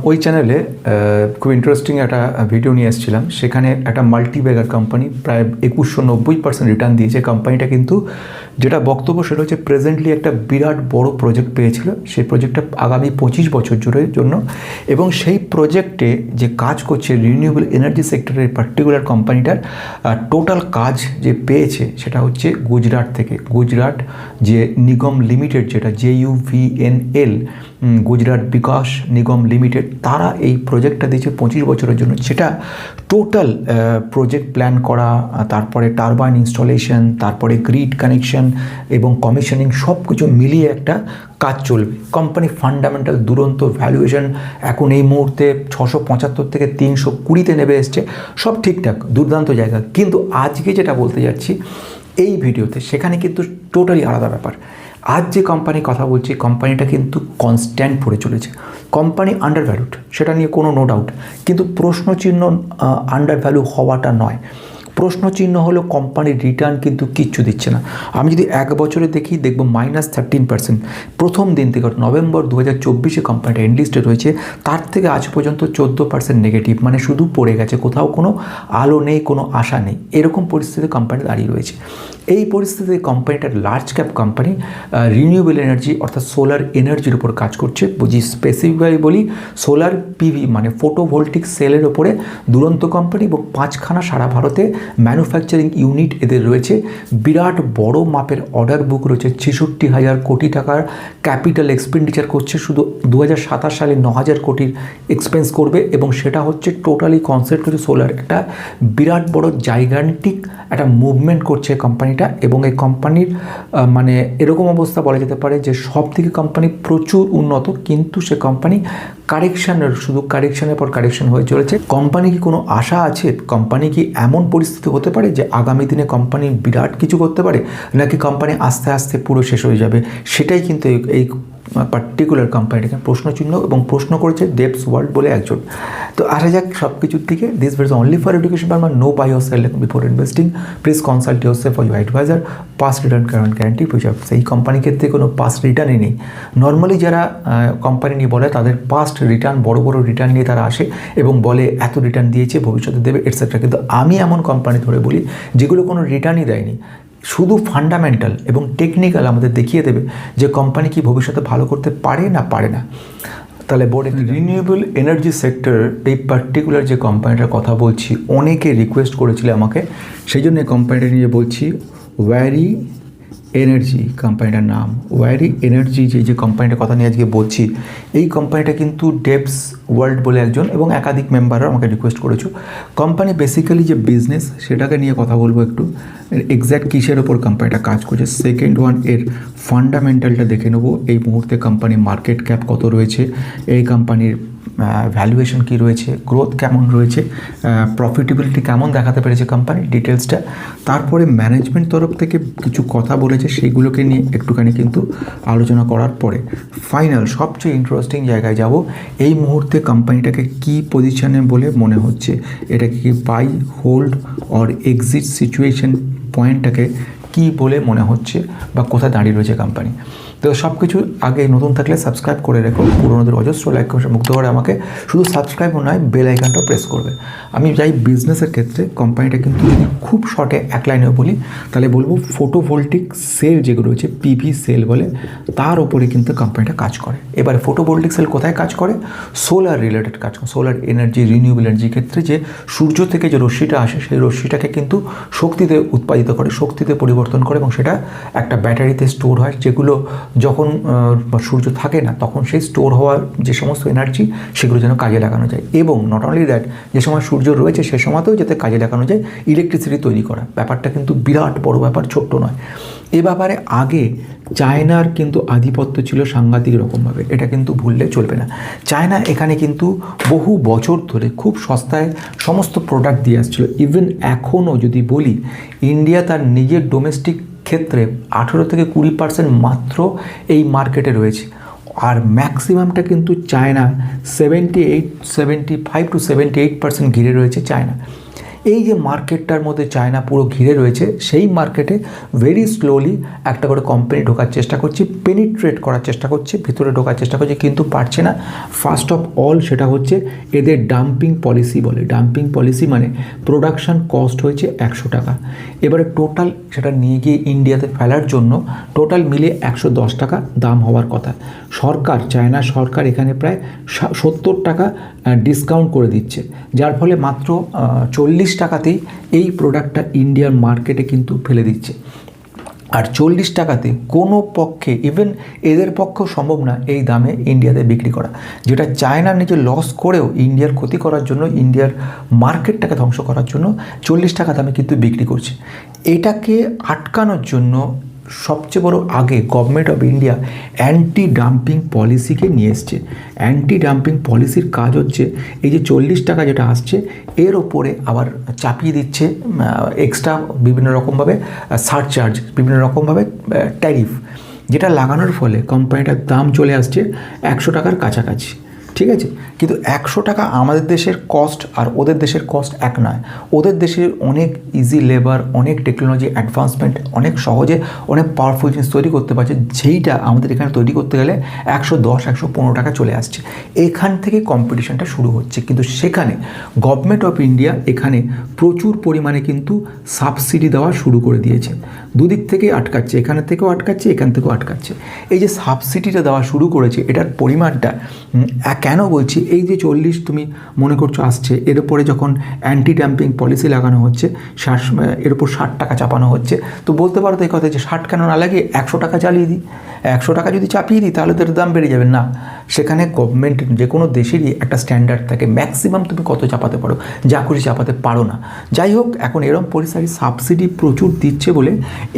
ওই চ্যানেলে খুব ইন্টারেস্টিং একটা ভিডিও নিয়ে এসেছিলাম। সেখানে একটা মাল্টিব্যাগার কোম্পানি প্রায় 2190% রিটার্ন দিয়েছে। কোম্পানিটা কিন্তু যেটা বক্তব্য সেটা হচ্ছে প্রেজেন্টলি একটা বিরাট বড় প্রজেক্ট পেয়েছিল, সেই প্রজেক্টটা আগামী 25 বছর জন্য, এবং সেই প্রজেক্টে যে কাজ করছে রিনিউয়েবল এনার্জি সেক্টরের পার্টিকুলার কোম্পানিটার টোটাল কাজ যে পেয়েছে সেটা হচ্ছে গুজরাট থেকে। গুজরাট যে নিগম লিমিটেড, যেটা JUVNL, গুজরাট বিকাশ নিগম লিমিটেড, তারা এই প্রজেক্টটা দিয়েছে 25 বছরের জন্য। সেটা টোটাল প্রজেক্ট প্ল্যান করা, তারপরে টারবাইন ইনস্টলেশন, তারপরে গ্রিড কানেকশন এবং কমিশনিং সব কিছু মিলিয়ে একটা কাজ চলবে। কোম্পানি ফান্ডামেন্টাল দুরন্ত, ভ্যালুয়েশন এখন এই মুহূর্তে 675 থেকে 320-তে নেমে এসছে, সব ঠিকঠাক, দুর্দান্ত জায়গা। কিন্তু আজকে যেটা বলতে যাচ্ছি এই ভিডিওতে, সেখানে কিন্তু টোটালি আলাদা ব্যাপার। আজ যে কোম্পানির কথা বলছি, কোম্পানিটা কিন্তু কনস্ট্যান্ট পড়ে চলেছে। কোম্পানি আন্ডার ভ্যালুড, সেটা নিয়ে কোনো নো ডাউট, কিন্তু প্রশ্নচিহ্ন আন্ডার ভ্যালু হওয়াটা নয়। প্রশ্নচিহ্ন হলো কোম্পানির রিটার্ন কিন্তু কিচ্ছু দিচ্ছে না। আমি যদি 1 বছরে দেখি, দেখব -13%। প্রথম দিন থেকে নভেম্বর 2024-এ কোম্পানিটা এনলিস্টেড হয়েছে, তার থেকে আজ পর্যন্ত 14% নেগেটিভ, মানে শুধু পড়ে গেছে, কোথাও কোনো আলো নেই, কোনো আশা নেই, এরকম পরিস্থিতিতে কোম্পানি দাঁড়িয়ে রয়েছে। এই পরিস্থিতিতে কোম্পানিটার large cap company, renewable energy অর্থাৎ সোলার এনার্জির উপর কাজ করছে। স্পেসিফিক্যালি বলি, সোলার পিভি মানে ফটোভোল্টিক সেলের ওপরে দুরন্ত কোম্পানি, এবং 5খানা সারা ভারতে ম্যানুফ্যাকচারিং ইউনিট এদের রয়েছে। বিরাট বড় মাপের অর্ডার বুক রয়েছে, 66,000 কোটি টাকার ক্যাপিটাল এক্সপেন্ডিচার করছে। শুধু 2027 সালে 9,000 কোটির এক্সপেন্স করবে, এবং সেটা হচ্ছে টোটালি কনসেপ্ট হচ্ছে সোলার। একটা বিরাট বড় জাইগান্টিক একটা মুভমেন্ট করছে কোম্পানিটা, এবং এই কোম্পানির মানে এরকম অবস্থা বলা যেতে পারে যে সব থেকে কোম্পানি প্রচুর উন্নত, কিন্তু সে কোম্পানি শুধু কারেকশনের পর কারেকশন হয়ে চলেছে। কোম্পানি কি কোনো আশা আছে? কোম্পানি কি এমন পরিস্থিতি হতে পারে যে আগামী দিনে কোম্পানি বিরাট কিছু করতে পারে, নাকি কোম্পানি আস্তে আস্তে পুরো শেষ হয়ে যাবে? সেটাই কিন্তু এই পার্টিকুলার কোম্পানিটাকে প্রশ্নচিহ্ন, এবং প্রশ্ন করেছে ডেপস ওয়ার্ল্ড বলে একজন। তো আসা যাক সব কিছুর দিকে। This video only for education purpose, no buy or sell before investing, please consult yourself for your advisor. Past return current guarantee future. সেই কোম্পানির ক্ষেত্রে কোনো পাস্ট রিটার্নই নেই। নর্মালি যারা কোম্পানি নিয়ে বলে, তাদের পাস্ট রিটার্ন, বড় বড় রিটার্ন নিয়ে তারা আসে এবং বলে এত রিটার্ন দিয়েছে, ভবিষ্যতে দেবে, এটসেট্রা। কিন্তু আমি এমন কোম্পানি ধরে বলি যেগুলো কোনো রিটার্নই দেয়নি, শুধু ফান্ডামেন্টাল এবং টেকনিক্যাল আমাদের দেখিয়ে দেবে যে কোম্পানি কি ভবিষ্যতে ভালো করতে পারে না পারে না। তাহলে বোর্ডে রিনিউয়েবল এনার্জি সেক্টর, এই পার্টিকুলার যে কোম্পানিটার কথা বলছি, অনেকে রিকোয়েস্ট করেছিল আমাকে, সেই জন্য কোম্পানিটা নিয়ে বলছি। ওয়ারি এনার্জি কোম্পানিটার নাম। ওয়ারি এনার্জি যে কোম্পানিটার কথা নিয়ে আজকে বলছি, এই কোম্পানিটা কিন্তু ডেপস ওয়ার্ল্ড বলে একজন এবং একাধিক মেম্বাররা আমাকে রিকোয়েস্ট করেছো। কোম্পানি বেসিক্যালি যে বিজনেস, সেটাকে নিয়ে কথা বলবো একটু। এক্স্যাক্ট কিসের ওপর কোম্পানিটা কাজ করছে, সেকেন্ড ওয়ান এর ফান্ডামেন্টালটা দেখে নেবো। এই মুহূর্তে কোম্পানির মার্কেট ক্যাপ কত রয়েছে, এই কোম্পানির ভ্যালুয়েশন কী রয়েছে, গ্রোথ কেমন রয়েছে, প্রফিটেবিলিটি কেমন দেখাতে পেরেছে কোম্পানির ডিটেলসটা। তারপরে ম্যানেজমেন্ট তরফ থেকে কিছু কথা বলেছে, সেইগুলোকে নিয়ে একটুখানি কিন্তু আলোচনা করার পরে ফাইনাল সবচেয়ে ইন্টারেস্টিং জায়গায় যাব। এই মুহূর্তে কোম্পানিটাকে কী পজিশনে বলে মনে হচ্ছে, এটাকে কি buy, hold or exit situation পয়েন্টটাকে কী বলে মনে হচ্ছে, বা কোথায় দাঁড়িয়ে রয়েছে কোম্পানি। তো সব কিছু আগে নতুন থাকলে সাবস্ক্রাইব করে রেখো, পুরোনোদের অজস্র লাইক কমেন্ট মুগ্ধ করে আমাকে। শুধু সাবস্ক্রাইবও নয়, বেল আইকনটাও প্রেস করবে। আমি যাই বিজনেসের ক্ষেত্রে, কোম্পানিটা কিন্তু যদি খুব শর্টে এক লাইনেও বলি, তাহলে বলবো ফটোভোল্টিক সেল যেগুলো রয়েছে, পিভি সেল বলে, তার ওপরে কিন্তু কোম্পানিটা কাজ করে। এবারে ফটোভোল্টিক সেল কোথায় কাজ করে? সোলার রিলেটেড কাজ করে। সোলার এনার্জি, রিনিউয়েবল এনার্জির ক্ষেত্রে যে সূর্য থেকে যে রশ্মিটা আসে, সেই রশ্মিটাকে কিন্তু শক্তিতে উৎপাদিত করে, শক্তিতে পরিবর্তন করে, এবং সেটা একটা ব্যাটারিতে স্টোর হয়, যেগুলো যখন সূর্য থাকে না তখন সেই স্টোর হওয়ার যে সমস্ত এনার্জি, সেগুলো যেন কাজে লাগানো যায়। এবং নট অনলি দ্যাট, যে সময় সূর্য রয়েছে সে সময়তেও যাতে কাজে লাগানো যায় ইলেকট্রিসিটি তৈরি করা। ব্যাপারটা কিন্তু বিরাট বড় ব্যাপার, ছোট্ট নয়। এ ব্যাপারে আগে চায়নার কিন্তু আধিপত্য ছিল সাংঘাতিক রকমভাবে, এটা কিন্তু ভুললে চলবে না। চায়না এখানে কিন্তু বহু বছর ধরে খুব সস্তায় সমস্ত প্রোডাক্ট দিয়ে আসছিল। ইভেন এখনও যদি বলি, ইন্ডিয়া তার নিজের ডোমেস্টিক ক্ষেত্রে 18 থেকে 20% মাত্র এই মার্কেটে রয়েছে, আর ম্যাক্সিমামটা কিন্তু চায়না 75 to 78% ঘিরে রয়েছে চায়না। এই যে মার্কেটটার মধ্যে চায়না পুরো ঘিরে রয়েছে, সেই মার্কেটে ভেরি স্লোলি একটা করে কোম্পানি ঢোকার চেষ্টা করছে, পেনিট্রেট করার চেষ্টা করছে, ভিতরে ঢোকার চেষ্টা করছে, কিন্তু পারছে না। ফার্স্ট অফ অল সেটা হচ্ছে এদের ডাম্পিং পলিসি বলে। ডাম্পিং পলিসি মানে প্রোডাকশান কস্ট হয়েছে 100 টাকা, এবারে টোটাল সেটা নিয়ে গিয়ে ইন্ডিয়াতে ফেলার জন্য টোটাল মিলে 110 টাকা দাম হওয়ার কথা। সরকার, চায়না সরকার এখানে প্রায় 70 টাকা ডিসকাউন্ট করে দিচ্ছে, যার ফলে মাত্র 40 টাকাতেই এই প্রোডাক্টটা ইন্ডিয়ার মার্কেটে কিন্তু ফেলে দিচ্ছে। আর 40 টাকাতে কোনো পক্ষে, ইভেন এদের পক্ষেও সম্ভব না এই দামে ইন্ডিয়াতে বিক্রি করা, যেটা চায়না নিজে লস করেও ইন্ডিয়ার ক্ষতি করার জন্য, ইন্ডিয়ার মার্কেটটাকে ধ্বংস করার জন্য 40 টাকা দামে কিন্তু বিক্রি করছে। এটাকে আটকানোর জন্য সবচেয়ে বড় আগে government of India anti dumping পলিসিকে নিয়ে এসছে। অ্যান্টি ডাম্পিং পলিসির কাজ হচ্ছে এই যে 40 টাকা যেটা আসছে এর ওপরে আবার চাপিয়ে দিচ্ছে এক্সট্রা বিভিন্ন রকমভাবে সারচার্জ, বিভিন্ন রকমভাবে ট্যারিফ, যেটা লাগানোর ফলে কোম্পানিটার দাম চলে আসছে 100 টাকার কাছাকাছি। ঠিক আছে, কিন্তু 100 টাকা আমাদের দেশের কস্ট আর ওদের দেশের কস্ট এক নয়। ওদের দেশের অনেক ইজি লেবার, অনেক টেকনোলজি অ্যাডভান্সমেন্ট, অনেক সহজে অনেক পাওয়ারফুল জিনিস তৈরি করতে পারছে, যেইটা আমাদের এখানে তৈরি করতে গেলে 110-115 টাকা চলে আসছে। এখান থেকে কম্পিটিশনটা শুরু হচ্ছে, কিন্তু সেখানে গভর্নমেন্ট অফ ইন্ডিয়া এখানে প্রচুর পরিমাণে কিন্তু সাবসিডি দেওয়া শুরু করে দিয়েছে। দুদিক থেকেই আটকাচ্ছে, এখানে থেকেও আটকাচ্ছে, এখান থেকেও আটকাচ্ছে। এই যে সাবসিডিটা দেওয়া শুরু করেছে, এটার পরিমাণটা কেন বলছি, এই যে 40 তুমি মনে করছো আসছে, এর উপরে যখন অ্যান্টি ডাম্পিং পলিসি লাগানো হচ্ছে, এর উপর 60 টাকা চাপানো হচ্ছে, তো বলতে পারো তো এই কথা যে 60 কেন না লাগিয়ে 100 টাকা চালিয়ে দিই, 100 টাকা যদি চাপিয়ে দিই তাহলে তো এর দাম বেড়ে যাবে না। সেখানে গভর্নমেন্ট, যে কোনো দেশেরই একটা স্ট্যান্ডার্ড থাকে, ম্যাক্সিমাম তুমি কত চাপাতে পারো, যা খুশি চাপাতে পারো না। যাই হোক, এখন এরকম পরিস্থিতি সাবসিডি প্রচুর দিচ্ছে বলে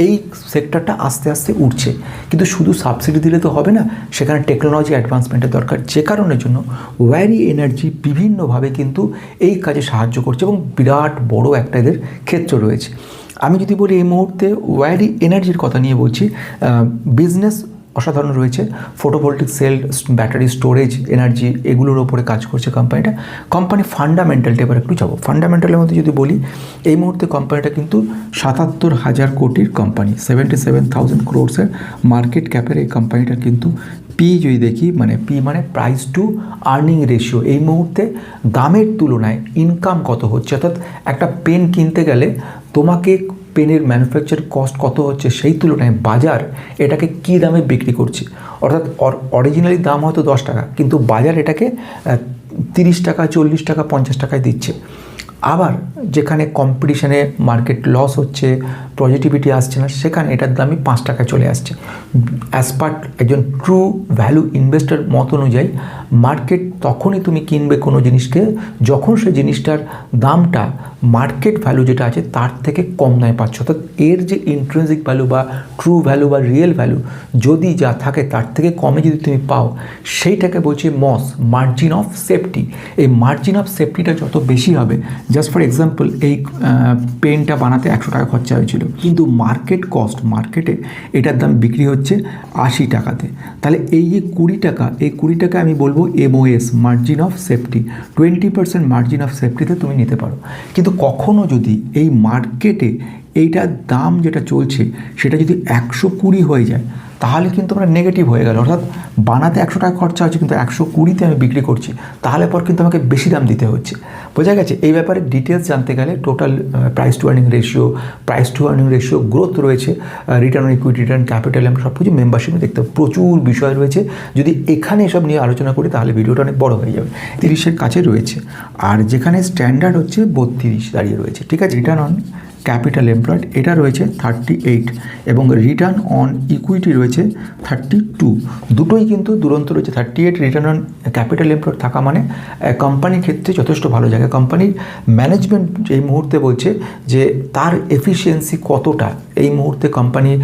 এই সেক্টরটা আস্তে আস্তে উঠছে। কিন্তু শুধু সাবসিডি দিলে তো হবে না, সেখানে টেকনোলজি অ্যাডভান্সমেন্টের দরকার, যে কারণের জন্য ওয়ারি এনার্জি বিভিন্নভাবে কিন্তু এই কাজে সাহায্য করছে এবং বিরাট বড় একটা এদের ক্ষেত্র রয়েছে। আমি যদি বলি এই মুহূর্তে ওয়ারি এনার্জির কথা নিয়ে বলছি, বিজনেস অসাধারণ রয়েছে, photovoltaic cell, battery storage, energy, এগুলোর ওপরে কাজ করছে কোম্পানিটা। কোম্পানি ফান্ডামেন্টালটা এবার একটু যাবো। ফান্ডামেন্টালের মধ্যে যদি বলি, এই মুহূর্তে কোম্পানিটা কিন্তু 77,000 কোটির কোম্পানি, 77,000 crores মার্কেট ক্যাপের এই কোম্পানিটার কিন্তু পি যদি দেখি, মানে পি মানে প্রাইস টু আর্নিং রেশিও, এই মুহূর্তে দামের তুলনায় ইনকাম কত হচ্ছে, অর্থাৎ একটা পেন কিনতে গেলে তোমাকে পেনের ম্যানুফ্যাকচার কস্ট কত হচ্ছে, সেই তুলনায় বাজার এটাকে কী দামে বিক্রি করছে। অর্থাৎ অরিজিনালি দাম হয়তো 10 টাকা, কিন্তু বাজার এটাকে 30 টাকা, 40 টাকা, 50 টাকায় দিচ্ছে। আবার যেখানে কম্পিটিশনে মার্কেট লস হচ্ছে, পজিটিভিটি আসছে না, সেখানে এটার দামই 5 টাকায় চলে আসছে। অ্যাজ পার একজন ট্রু ভ্যালু ইনভেস্টর মত অনুযায়ী মার্কেট তখনই তুমি কিনবে কোনো জিনিসকে যখন সে জিনিসটার দামটা মার্কেট ভ্যালু যেটা আছে তার থেকে কম দামে পাচ্ছ। অর্থাৎ এর যে ইন্ট্রিনসিক ভ্যালু বা ট্রু ভ্যালু বা রিয়েল ভ্যালু যদি যা থাকে তার থেকে কমে যদি তুমি পাও, সেইটাকে বলছে মস, মার্জিন অফ সেফটি। এই মার্জিন অফ সেফটিটা যত বেশি হবে, জাস্ট ফর এক্সাম্পল এই পেনটা বানাতে 100 টাকা খরচা হয়েছিল, কিন্তু মার্কেট কস্ট, মার্কেটে এটার দাম বিক্রি হচ্ছে 80 টাকাতে, তাহলে এই যে 20 টাকা, এই 20 টাকা আমি বলবো MOS, margin of safety, 20% margin of সেফটিতে তুমি নিতে পারো। কিন্তু কখনো যদি এই মার্কেটে এইটার দাম যেটা চলছে সেটা যদি 120 হয়ে যায়, তাহলে কিন্তু আমরা নেগেটিভ হয়ে গেল। অর্থাৎ বানাতে 100 টাকা খরচা হচ্ছে, কিন্তু 120তে আমি বিক্রি করছি, তাহলে পর কিন্তু আমাকে বেশি দাম দিতে হচ্ছে। বোঝা গেছে? এই ব্যাপারে ডিটেলস জানতে গেলে total price to earning ratio, growth রয়েছে, return on equity, return capital, আমরা সব কিছু মেম্বারশিপে দেখতে হবে। প্রচুর বিষয় রয়েছে, যদি এখানে এসব নিয়ে আলোচনা করি তাহলে ভিডিওটা অনেক বড় হয়ে যাবে। 30-এর কাছে রয়েছে, আর যেখানে স্ট্যান্ডার্ড হচ্ছে 32 দাঁড়িয়ে রয়েছে। ঠিক আছে, রিটার্ন অন ক্যাপিটাল এমপ্লয়েড এটা রয়েছে 38 এবং রিটার্ন অন ইকুইটি রয়েছে 32, দুটোই কিন্তু দুরন্ত রয়েছে। 38 রিটার্ন অন ক্যাপিটাল এমপ্লয়েড থাকা মানে কোম্পানির ক্ষেত্রে যথেষ্ট ভালো জায়গা। কোম্পানির ম্যানেজমেন্ট এই মুহূর্তে বলছে যে তার এফিসিয়েন্সি কতটা, এই মুহূর্তে কোম্পানির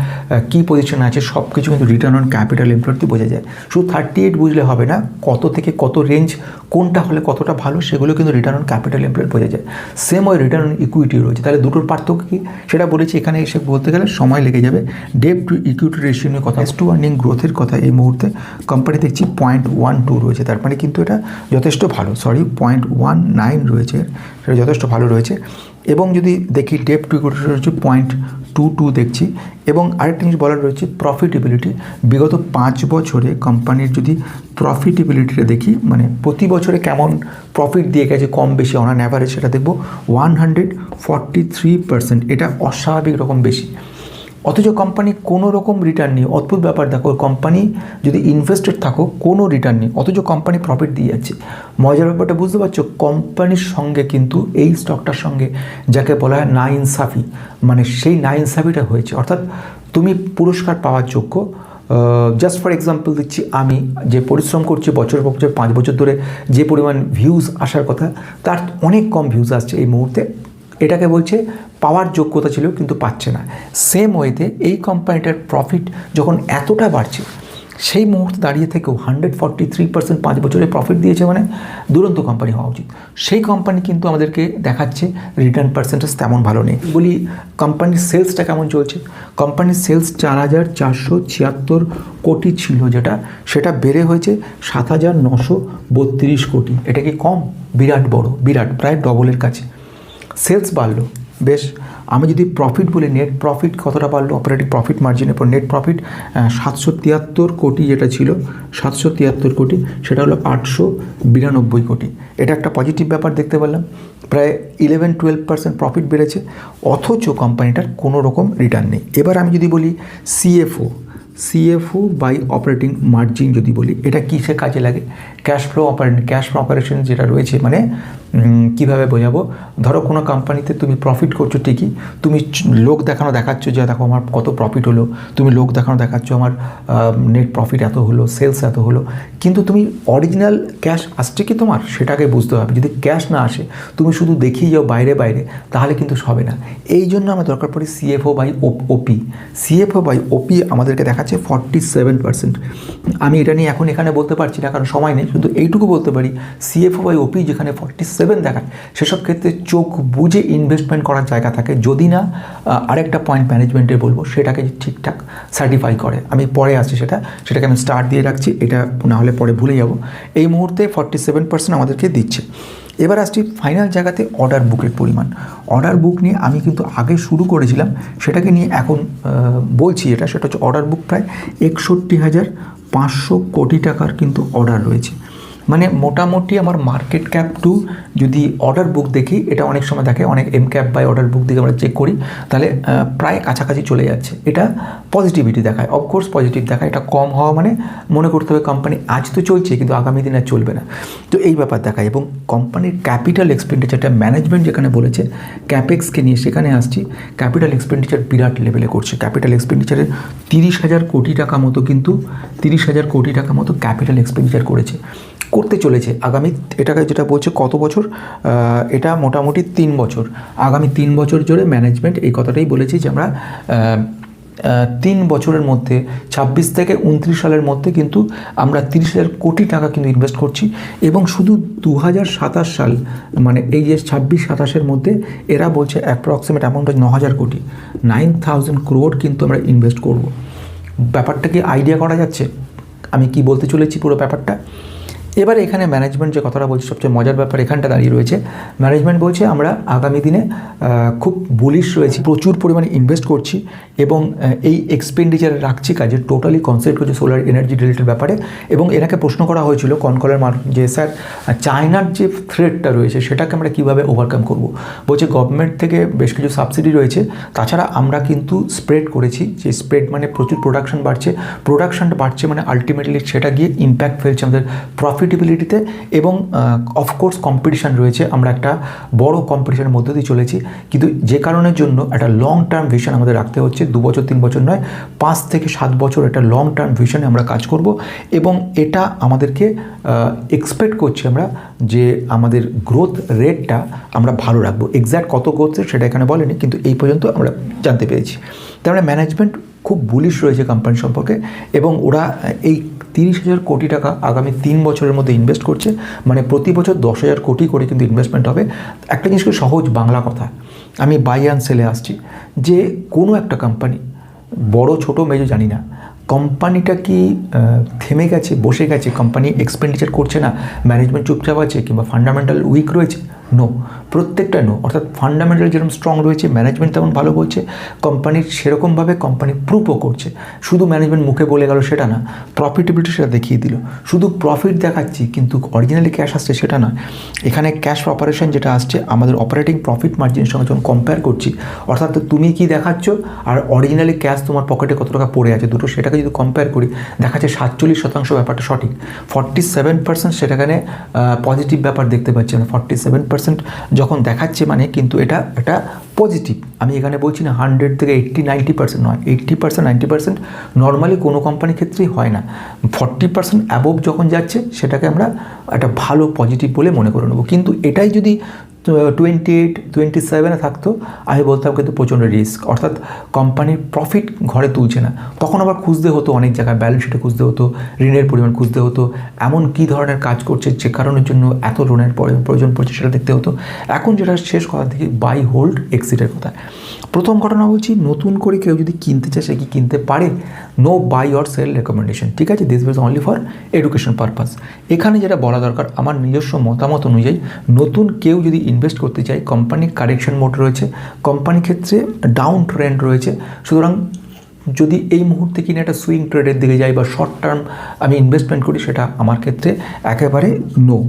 কী পজিশন আছে, সব কিছু কিন্তু রিটার্ন অন ক্যাপিটাল এমপ্লয়েড বোঝা যায়। শুধু 38 বুঝলে হবে না, কত থেকে কত রেঞ্জ, কোনটা হলে কতটা ভালো, সেগুলো কিন্তু রিটার্ন অন ক্যাপিটাল এমপ্লয়েড বোঝা যায়। সেম ওই রিটার্ন অন ইকুইটি রয়েছে। তাহলে দুটোর পার্থক্য কি সেটা বলেছি, এখানে এসে বলতে গেলে সময় লেগে যাবে। ডেট টু ইকুইটি রেশিও নিয়ে কথা, টু আর্নিং গ্রোথের কথা এই মুহূর্তে কোম্পানি দেখছি 0.12 রয়েছে, তার মানে কিন্তু এটা যথেষ্ট ভালো। 0.19 রয়েছে, সেটা যথেষ্ট ভালো রয়েছে। এবং যদি দেখি ডেপ টু ইকুইটি রয়েছে 0.22 দেখছি। এবং আরেকটা জিনিস বলার রয়েছে প্রফিটেবিলিটি। বিগত 5 বছরে কোম্পানির যদি প্রফিটেবিলিটিটা দেখি, মানে প্রতি বছরে কেমন প্রফিট দিয়ে গেছে কম বেশি অন অ্যান অ্যাভারেজ, সেটা দেখব 143%। এটা অস্বাভাবিক রকম বেশি। অথচ কোম্পানি কোনো রকম রিটার্ন নেই। অদ্ভুত ব্যাপার, দেখো কোম্পানি যদি ইনভেস্টেড থাকো কোনো রিটার্ন নেই, অথচ কোম্পানি প্রফিট দিয়ে যাচ্ছে। মজার ব্যাপারটা বুঝতে পারছো, কোম্পানির সঙ্গে কিন্তু এই স্টকটার সঙ্গে যাকে বলা হয় নাইনসাফি, মানে সেই নাইনসাফিটা হয়েছে। অর্থাৎ তুমি পুরস্কার পাওয়ার যোগ্য। জাস্ট ফর এক্সাম্পল দিচ্ছি, আমি যে পরিশ্রম করছি বছর 5 বছর ধরে, যে পরিমাণ ভিউজ আসার কথা তার অনেক কম ভিউজ আসছে এই মুহূর্তে। এটাকে বলছে পাওয়ার যোগ্যতা ছিল কিন্তু পাচ্ছে না। সেম ওয়েতে এই কোম্পানিটার প্রফিট যখন এতটা বাড়ছে, সেই মুহূর্তে দাঁড়িয়ে থেকেও 143% 5 বছরে প্রফিট দিয়েছে, মানে দুরন্ত কোম্পানি হওয়া উচিত। সেই কোম্পানি কিন্তু আমাদেরকে দেখাচ্ছে রিটার্ন পার্সেন্টেজ তেমন ভালো নেই। বলি কোম্পানির সেলসটা কেমন চলছে। কোম্পানির সেলস 4,476 কোটি ছিল, সেটা বেড়ে হয়েছে 7,932 কোটি। এটা কি কম? বিরাট বড়, বিরাট, প্রায় ডবলের কাছে সেলস বাড়লো। বেশ, আমি যদি প্রফিট বলি, নেট প্রফিট কতটা বাড়লো, অপারেটিং প্রফিট মার্জিনের পর নেট প্রফিট 773 কোটি, যেটা ছিল 773 কোটি, সেটা হলো 892 কোটি। এটা একটা পজিটিভ ব্যাপার দেখতে পারলাম। প্রায় 11-12% প্রফিট বেড়েছে, অথচ কোম্পানিটার কোনো রকম রিটার্ন নেই। এবার আমি যদি বলি সিএফও বাই অপারেটিং মার্জিন যদি বলি, এটা কিসে কাজে লাগে? ক্যাশ ফ্লো অপারেশন যেটা রয়েছে, মানে কীভাবে বোঝাবো, ধরো কোনো কোম্পানিতে তুমি প্রফিট করছো ঠিকই, তুমি লোক দেখাচ্ছ যে দেখো আমার কত প্রফিট হলো, তুমি লোক দেখাচ্ছ আমার নেট প্রফিট এত হলো, সেলস এত হলো, কিন্তু তুমি অরিজিনাল ক্যাশ আসছে কি তোমার, সেটাকে বুঝতে হবে। যদি ক্যাশ না আসে, তুমি শুধু দেখিয়ে যাও বাইরে, তাহলে কিন্তু হবে না। এই জন্য আমার দরকার পড়ে সিএফও বাই ওপি আমাদেরকে দেখাচ্ছে 47%। আমি এটা নিয়ে এখন এখানে বলতে পারছি না, কারণ সময় নেই, শুধু এইটুকু বলতে পারি সিএফও বাই ওপি যেখানে 47 দেখায়, সেসব ক্ষেত্রে চোখ বুঝে ইনভেস্টমেন্ট করার জায়গা থাকে, যদি না আরেকটা পয়েন্ট ম্যানেজমেন্টের বলবো, সেটাকে ঠিকঠাক সার্টিফাই করে। আমি পরে আসছি, সেটাকে আমি স্টার্ট দিয়ে রাখছি, এটা না হলে পরে ভুলে যাব। এই মুহূর্তে 47% আমাদেরকে দিচ্ছে। এবার আসছি ফাইনাল জায়গাতে অর্ডার বুকের পরিমাণ। অর্ডার বুক নিয়ে আমি কিন্তু আগে শুরু করেছিলাম, সেটাকে নিয়ে এখন বলছি। সেটা হচ্ছে অর্ডার বুক প্রায় 61,500 কোটি টাকার কিন্তু অর্ডার রয়েছে। মানে মোটামুটি আমার মার্কেট ক্যাপ টু যদি অর্ডার বুক দেখি, এটা অনেক সময় দেখে, অনেক M cap buy order book দিকে আমরা চেক করি, তাহলে প্রায় কাছাকাছি চলে যাচ্ছে। এটা পজিটিভিটি দেখায়, অফকোর্স পজিটিভ দেখায়। এটা কম হওয়া মানে মনে করতে হবে কোম্পানি আজ তো চলছে কিন্তু আগামী দিনে আর চলবে না, তো এই ব্যাপার দেখায়। এবং কোম্পানির ক্যাপিটাল এক্সপেন্ডিচারটা ম্যানেজমেন্ট যেখানে বলেছে ক্যাপেক্সকে নিয়ে, সেখানে আসছি, ক্যাপিটাল এক্সপেন্ডিচার বিরাট লেভেলে করছে। ক্যাপিটাল এক্সপেন্ডিচারের 30,000 কোটি টাকা মতো, কিন্তু 30,000 কোটি টাকা মতো ক্যাপিটাল এক্সপেন্ডিচার করতে চলেছে আগামী, এটাকে যেটা বলছে কত বছর, এটা মোটামুটি 3 বছর। আগামী 3 বছর জুড়ে ম্যানেজমেন্ট এই কথাটাই বলেছি যে আমরা 3 বছরের মধ্যে 26 থেকে 29 সালের মধ্যে কিন্তু আমরা 30,000 কোটি টাকা কিন্তু ইনভেস্ট করছি। এবং শুধু 2027 সাল, মানে এই যে 26-27-এর মধ্যে এরা বলছে অ্যাপ্রক্সিমেট অ্যামাউন্ট 9,000 কোটি, 9,000 crore কিন্তু আমরা ইনভেস্ট করব। ব্যাপারটা কি আইডিয়া করা যাচ্ছে আমি কি বলতে চলেছি পুরো ব্যাপারটা? এবার এখানে ম্যানেজমেন্ট যে কথাটা বলছে, সবচেয়ে মজার ব্যাপার এখানটা দাঁড়িয়ে রয়েছে। ম্যানেজমেন্ট বলছে আমরা আগামী দিনে খুব বুলিশ রয়েছি, প্রচুর পরিমাণে ইনভেস্ট করছি এবং এই এক্সপেন্ডিচার রাখছি কাজে, টোটালি কনসেন্ট্রেট করছে সোলার এনার্জি রিলেটেড ব্যাপারে। এবং এনাকে প্রশ্ন করা হয়েছিল কনকলের যে স্যার চায়নার যে থ্রেটটা রয়েছে সেটাকে আমরা কীভাবে ওভারকাম করব। বলছে গভর্নমেন্ট থেকে বেশ কিছু সাবসিডি রয়েছে, তাছাড়া আমরা কিন্তু স্প্রেড করেছি, যে স্প্রেড মানে প্রচুর প্রোডাকশন বাড়ছে, মানে আলটিমেটলি সেটা গিয়ে ইম্প্যাক্ট ফেলছে আমাদের প্রফিটেবিলিটিতে। এবং অফকোর্স কম্পিটিশান রয়েছে, আমরা একটা বড় কম্পিটিশানের মধ্যে দিয়ে চলেছি, কিন্তু যে কারণের জন্য একটা লং টার্ম ভিশন আমাদের রাখতে হচ্ছে। 2 বছর 3 বছর নয়, 5 থেকে 7 বছর একটা লং টার্ম ভিশনে আমরা কাজ করব। এবং এটা আমাদেরকে এক্সপেক্ট করছি আমরা যে আমাদের গ্রোথ রেটটা আমরা ভালো রাখবো। এক্স্যাক্ট কত গ্রোথ রেট সেটা এখানে বলেনি, কিন্তু এই পর্যন্ত আমরা জানতে পেরেছি। তার মানে ম্যানেজমেন্ট খুব বুলিশ রয়েছে কোম্পানি সম্পর্কে, এবং ওরা এই 30,000 কোটি টাকা আগামী 3 বছরের মধ্যে ইনভেস্ট করছে, মানে প্রতি বছর 10,000 কোটি করে কিন্তু ইনভেস্টমেন্ট হবে। একটা জিনিসকে সহজ বাংলা কথা আমি বাই অ্যান্ড সেলে আসছি, যে কোনো একটা কোম্পানি, বড় ছোট মেজো জানি না, কোম্পানিটা কি থেমে গেছে, বসে গেছে, কোম্পানি এক্সপেন্ডিচার করছে না, ম্যানেজমেন্ট চুপচাপ আছে, কিংবা ফান্ডামেন্টাল উইক রয়েছে? নো, প্রত্যেকটা নো। অর্থাৎ ফান্ডামেন্টাল যেরকম স্ট্রং রয়েছে, ম্যানেজমেন্ট তেমন ভালো বলছে, কোম্পানির সেরকমভাবে কোম্পানি প্রুভও করছে। শুধু ম্যানেজমেন্ট মুখে বলে গেল সেটা না, প্রফিটেবিলিটি সেটা দেখিয়ে দিল। শুধু প্রফিট দেখাচ্ছি কিন্তু অরিজিনালি ক্যাশ আসছে সেটা না। এখানে ক্যাশ অপারেশন যেটা আসছে আমাদের অপারেটিং প্রফিট মার্জিনের সঙ্গে যখন কম্পেয়ার করছি, অর্থাৎ তুমি কি দেখাচ্ছ আর অরিজিনালি ক্যাশ তোমার পকেটে কত টাকা পড়ে আছে, দুটো সেটাকে যদি কম্পেয়ার করি দেখা যাচ্ছে 47% ব্যাপারটা সঠিক, 47% সেটাখানে পজিটিভ ব্যাপার দেখতে পাচ্ছি না। 47% যখন দেখাচ্ছে মানে কিন্তু এটা একটা পজিটিভ। আমি এখানে বলছি না 100 থেকে 80-90% নয়, 80% 90% নর্মালি কোনো কোম্পানির ক্ষেত্রেই হয় না। 40% অ্যাবোভ যখন যাচ্ছে সেটাকে আমরা একটা ভালো পজিটিভ বলে মনে করে নেবো। কিন্তু এটাই যদি 28-27 থাকতো আমি বলতাম কিন্তু প্রচণ্ড রিস্ক। অর্থাৎ কোম্পানির প্রফিট ঘরে তুলছে না, তখন আবার খুঁজতে হতো অনেক জায়গায়, ব্যালেন্স শিটে খুঁজতে হতো, ঋণের পরিমাণ খুঁজতে হতো, এমন কী ধরনের কাজ করছে যে কারণের জন্য এত লোনের প্রয়োজন পড়ছে সেটা দেখতে হতো। এখন যেটা শেষ কথা থেকে বাই হোল্ড এক্সিটের কথা। প্রথম ঘটনা বলছি, নতুন করে কেউ যদি কিনতে চায় সে কি কিনতে পারে, no buy or sell recommendation, ঠিক আছে, this was only for education purpose. এখানে যেটা বলা দরকার আমার নিজস্ব মতামত অনুযায়ী, নতুন কেউ যদি ইনভেস্ট করতে চায়, কোম্পানি কারেকশন মোড রয়েছে, কোম্পানির ক্ষেত্রে ডাউন ট্রেন্ড রয়েছে, সুতরাং যদি এই মুহূর্তে কিনে একটা সুইং ট্রেডের দিকে যাই বা শর্ট টার্ম আমি ইনভেস্টমেন্ট করি সেটা আমার ক্ষেত্রে একেবারে নো।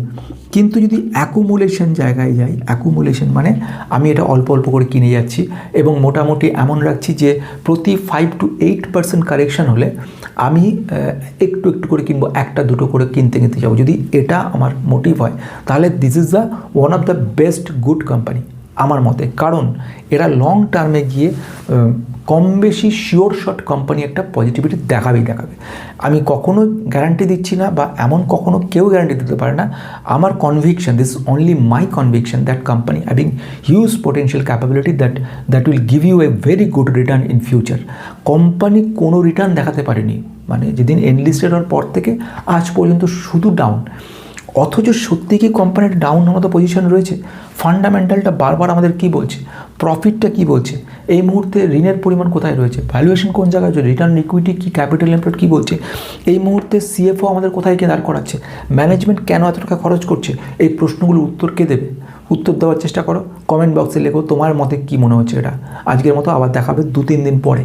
কিন্তু যদি অ্যাকুমুলেশন জায়গায় যাই, অ্যাকুমুলেশন মানে আমি এটা অল্প অল্প করে কিনে যাচ্ছি এবং মোটামুটি এমন রাখছি যে প্রতি 5-8% কারেকশন হলে আমি একটু একটু করে কিনবো, একটা দুটো করে কিনতে যাবো, যদি এটা আমার মোটিভ হয় তাহলে this is the one of the best good company আমার মতে। কারণ এরা লং টার্মে গিয়ে কম বেশি শিওর শট কোম্পানি একটা পজিটিভিটি দেখাবে। আমি কখনো গ্যারান্টি দিচ্ছি না বা এমন কখনো কেউ গ্যারান্টি দিতে পারে না। আমার conviction, this only my conviction that company having huge potential capability that will give you a very good return in future. Company কোনো রিটার্ন দেখাতে পারেনি, মানে যেদিন এনলিস্টেড হওয়ার পর থেকে আজ পর্যন্ত শুধু ডাউন। অথচ সত্যি কি কোম্পানির ডাউন হওয়ার মতো পজিশন রয়েছে? ফান্ডামেন্টালটা বারবার আমাদের কি বলছে, প্রফিটটা কি বলছে, এই মুহূর্তে ঋণের পরিমাণ কোথায় রয়েছে, ভ্যালুয়েশন কোন জায়গায় রয়েছে, রিটার্ন ইকুইটি কি, ক্যাপিটাল এমপ্লয়েড কী বলছে, এই মুহূর্তে সিএফও আমাদের কোথায় গিয়ে দাঁড় করাচ্ছে, ম্যানেজমেন্ট কেন এত টাকা খরচ করছে, এই প্রশ্নগুলোর উত্তর কে দেবে? উত্তর দেওয়ার চেষ্টা করো, কমেন্ট বক্সে লেখো তোমার মতে কী মনে হচ্ছে এটা। আজকের মতো আবার দেখাবে 2-3 দিন পরে।